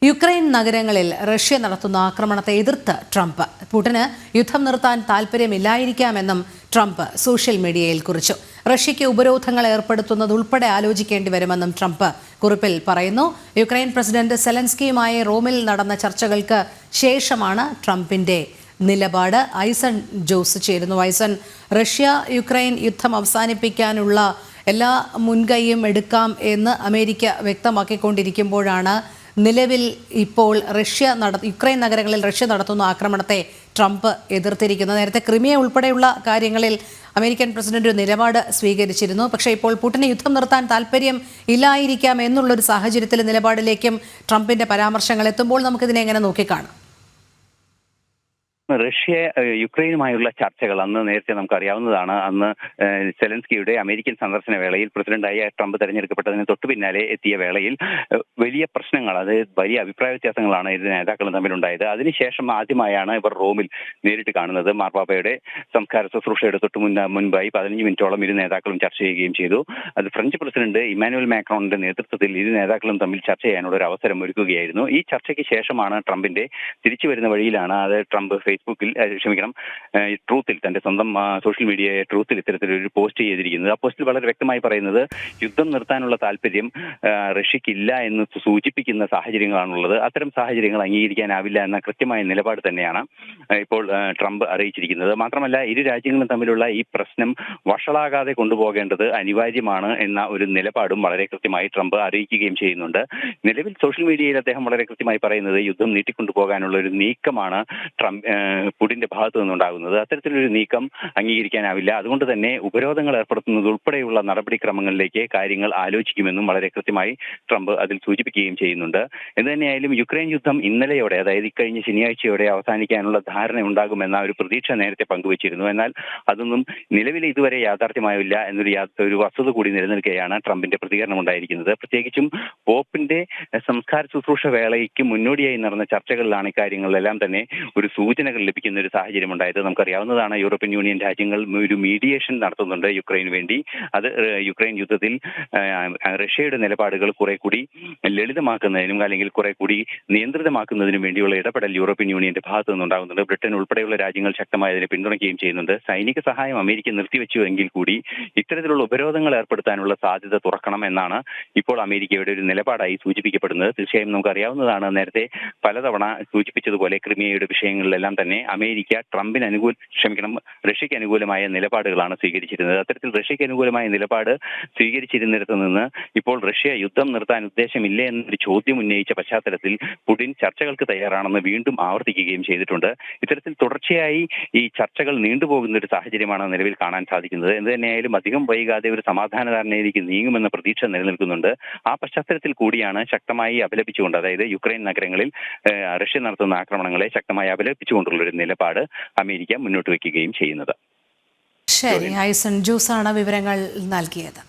Ukraine നഗരങ്ങളിൽ Russia നടത്തുന്ന ആക്രമണത്തെ എതിർത്ത് ട്രംപ്. പുടിന് യുദ്ധം നിർത്താൻ താൽപ്പര്യമില്ലായിരിക്കാമെന്നും ട്രംപ് സോഷ്യൽ മീഡിയയിൽ കുറിച്ചു. റഷ്യയ്ക്ക് ഉപരോധങ്ങൾ ഏർപ്പെടുത്തുന്നത് ഉൾപ്പെടെ ആലോചിക്കേണ്ടി വരുമെന്നും ട്രംപ് കുറിപ്പിൽ പറയുന്നു. യുക്രൈൻ പ്രസിഡന്റ് സെലൻസ്കിയുമായി റോമിൽ നടന്ന ചർച്ചകൾക്ക് ശേഷമാണ് ട്രംപിന്റെ നിലപാട്. ഐസൺ ജോസ് ചേരുന്നു. ഐസൺ, റഷ്യ യുക്രൈൻ യുദ്ധം അവസാനിപ്പിക്കാനുള്ള എല്ലാ മുൻകൈയും എടുക്കാം എന്ന് അമേരിക്ക വ്യക്തമാക്കിക്കൊണ്ടിരിക്കുമ്പോഴാണ് നിലവിൽ ഇപ്പോൾ യുക്രൈൻ നഗരങ്ങളിൽ റഷ്യ നടത്തുന്ന ആക്രമണത്തെ ട്രംപ് എതിർത്തിരിക്കുന്നത്. നേരത്തെ ക്രിമിയ ഉൾപ്പെടെയുള്ള കാര്യങ്ങളിൽ അമേരിക്കൻ പ്രസിഡന്റ് ഒരു നിലപാട് സ്വീകരിച്ചിരുന്നു. പക്ഷേ ഇപ്പോൾ പുടിന് യുദ്ധം നിർത്താൻ താല്പര്യം ഇല്ലായിരിക്കാം എന്നുള്ളൊരു സാഹചര്യത്തിൽ നിലപാടിലേക്കും ട്രംപിന്റെ പരാമർശങ്ങൾ എത്തുമ്പോൾ നമുക്കിതിനെ എങ്ങനെ നോക്കിക്കാണാം? റഷ്യ യുക്രൈനുമായുള്ള ചർച്ചകൾ നേരത്തെ നമുക്കറിയാവുന്നതാണ്. അന്ന് സെലൻസ്കിയുടെ അമേരിക്കൻ സന്ദർശന വേളയിൽ പ്രസിഡന്റായി ട്രംപ് തെരഞ്ഞെടുക്കപ്പെട്ടതിന് തൊട്ടു പിന്നാലെ എത്തിയ വേളയിൽ വലിയ പ്രശ്നങ്ങൾ, വലിയ അഭിപ്രായ വ്യത്യാസങ്ങളാണ് ഇരു നേതാക്കളും തമ്മിലുണ്ടായത്. അതിനുശേഷം ആദ്യമായാണ് ഇവർ റോമിൽ നേരിട്ട് കാണുന്നത്. മാർപ്പാപ്പയുടെ സംസ്കാര ശുശ്രൂഷയുടെ മുൻപായി 15 മിനിറ്റോളം ഇരു നേതാക്കളും ചർച്ച ചെയ്യുകയും ചെയ്തു. അത് ഫ്രഞ്ച് പ്രസിഡന്റ് ഇമ്മാനുവൽ മാക്രോണിന്റെ നേതൃത്വത്തിൽ ഇരു നേതാക്കളും തമ്മിൽ ചർച്ച ചെയ്യാനുള്ള ഒരു അവസരം ഒരുക്കുകയായിരുന്നു. ഈ ചർച്ചയ്ക്ക് ശേഷമാണ് ട്രംപിന്റെ തിരിച്ചു വരുന്ന വഴിയിലാണ് ട്രംപ് ട്രൂത്തിൽ, തന്റെ സ്വന്തം സോഷ്യൽ മീഡിയ ട്രൂത്തിൽ ഇത്തരത്തിലൊരു പോസ്റ്റ് ചെയ്തിരിക്കുന്നത്. ആ പോസ്റ്റിൽ വളരെ വ്യക്തമായി പറയുന്നത് യുദ്ധം നിർത്താനുള്ള താല്പര്യം റഷ്യക്കില്ല എന്ന് സൂചിപ്പിക്കുന്ന സാഹചര്യങ്ങളാണുള്ളത്. അത്തരം സാഹചര്യങ്ങൾ അംഗീകരിക്കാനാവില്ല എന്ന കൃത്യമായ നിലപാട് തന്നെയാണ് ഇപ്പോൾ ട്രംപ് അറിയിച്ചിരിക്കുന്നത്. മാത്രമല്ല, ഇരു രാജ്യങ്ങളും തമ്മിലുള്ള ഈ പ്രശ്നം വഷളാകാതെ കൊണ്ടുപോകേണ്ടത് അനിവാര്യമാണ് എന്ന ഒരു നിലപാടും വളരെ കൃത്യമായി ട്രംപ് അറിയിക്കുകയും ചെയ്യുന്നുണ്ട്. നിലവിൽ സോഷ്യൽ മീഡിയയിൽ അദ്ദേഹം വളരെ കൃത്യമായി പറയുന്നത് യുദ്ധം നീട്ടിക്കൊണ്ടുപോകാനുള്ള ഒരു നീക്കമാണ് പുടിന്റെ ഭാഗത്തു നിന്നുണ്ടാകുന്നത്. അത്തരത്തിലൊരു നീക്കം അംഗീകരിക്കാനാവില്ല. അതുകൊണ്ട് തന്നെ ഉപരോധങ്ങൾ ഏർപ്പെടുത്തുന്നത് ഉൾപ്പെടെയുള്ള നടപടിക്രമങ്ങളിലേക്ക് കാര്യങ്ങൾ ആലോചിക്കുമെന്നും വളരെ കൃത്യമായി ട്രംപ് അതിൽ സൂചിപ്പിക്കുകയും ചെയ്യുന്നുണ്ട്. എന്തുതന്നെയായാലും യുക്രൈൻ യുദ്ധം ഇന്നലെയോടെ, അതായത് ഇക്കഴിഞ്ഞ ശനിയാഴ്ചയോടെ അവസാനിക്കാനുള്ള ധാരണ ഉണ്ടാകുമെന്ന ഒരു പ്രതീക്ഷ നേരത്തെ പങ്കുവച്ചിരുന്നു. എന്നാൽ അതൊന്നും നിലവിൽ ഇതുവരെ യാഥാർത്ഥ്യമാവില്ല എന്നൊരു വസ്തുത കൂടി നിലനിൽക്കുകയാണ് ട്രംപിന്റെ പ്രതികരണം ഉണ്ടായിരിക്കുന്നത്. പ്രത്യേകിച്ചും പോപ്പിന്റെ സംസ്കാര ശുശ്രൂഷ വേളയ്ക്ക് മുന്നോടിയായി നടന്ന ചർച്ചകളിലാണ് ഇക്കാര്യങ്ങളിലെല്ലാം തന്നെ ഒരു സൂചനകൾ ലഭിക്കുന്ന ഒരു സാഹചര്യം ഉണ്ടായത്. നമുക്കറിയാവുന്നതാണ്, യൂറോപ്യൻ യൂണിയൻ രാജ്യങ്ങൾ ഒരു മീഡിയേഷൻ നടത്തുന്നുണ്ട് യുക്രൈന് വേണ്ടി. അത് യുക്രൈൻ യുദ്ധത്തിൽ റഷ്യയുടെ നിലപാടുകൾ കുറെ കൂടി ലളിതമാക്കുന്നതിനും അല്ലെങ്കിൽ കുറെ കൂടി നിയന്ത്രിതമാക്കുന്നതിനും വേണ്ടിയുള്ള ഇടപെടൽ യൂറോപ്യൻ യൂണിയന്റെ ഭാഗത്തു നിന്നുണ്ടാകുന്നുണ്ട്. ബ്രിട്ടൻ ഉൾപ്പെടെയുള്ള രാജ്യങ്ങൾ ശക്തമായി അതിനെ പിന്തുണയ്ക്കുകയും ചെയ്യുന്നുണ്ട്. സൈനിക സഹായം അമേരിക്ക നിർത്തിവെച്ചു എങ്കിൽ കൂടി ഇത്തരത്തിലുള്ള ഉപരോധങ്ങൾ ഏർപ്പെടുത്താനുള്ള സാധ്യത തുറക്കണം എന്നാണ് ഇപ്പോൾ അമേരിക്കയുടെ ഒരു നിലപാടായി സൂചിപ്പിക്കപ്പെടുന്നത്. തീർച്ചയായും നമുക്കറിയാവുന്നതാണ്, നേരത്തെ പലതവണ സൂചിപ്പിച്ചതുപോലെ ക്രിമിയയുടെ വിഷയങ്ങളിലെല്ലാം തന്നെ അമേരിക്ക റഷ്യയ്ക്ക് അനുകൂലമായ നിലപാടുകളാണ് സ്വീകരിച്ചിരുന്നത്. അത്തരത്തിൽ റഷ്യയ്ക്ക് അനുകൂലമായ നിലപാട് സ്വീകരിച്ചിരുന്നിടത്ത് നിന്ന് ഇപ്പോൾ റഷ്യ യുദ്ധം നിർത്താൻ ഉദ്ദേശമില്ലേ എന്നൊരു ചോദ്യം ഉന്നയിച്ച പശ്ചാത്തലത്തിൽ പുടിൻ ചർച്ചകൾക്ക് തയ്യാറാണെന്ന് വീണ്ടും ആവർത്തിക്കുകയും ചെയ്തിട്ടുണ്ട്. ഇത്തരത്തിൽ തുടർച്ചയായി ഈ ചർച്ചകൾ നീണ്ടുപോകുന്ന ഒരു സാഹചര്യമാണ് നിലവിൽ കാണാൻ സാധിക്കുന്നത്. എന്ത് തന്നെയായാലും അധികം വൈകാതെ ഒരു സമാധാന ധാരണയിലേക്ക് നീങ്ങുമെന്ന പ്രതീക്ഷ നിലനിൽക്കുന്നുണ്ട്. ആ പശ്ചാത്തലത്തിൽ കൂടിയാണ് ശക്തമായി അപലപിച്ചുകൊണ്ട്, അതായത് യുക്രൈൻ നഗരങ്ങളിൽ റഷ്യ നടത്തുന്ന ആക്രമണങ്ങളെ ശക്തമായി അപലപിച്ചുകൊണ്ടുള്ള ഒരു നിലപാട് അമേരിക്ക മുന്നോട്ട് വയ്ക്കുകയും ചെയ്യുന്നത്. ശരി, ഐസൺ ജോസാണ് വിവരങ്ങൾ നൽകിയത്.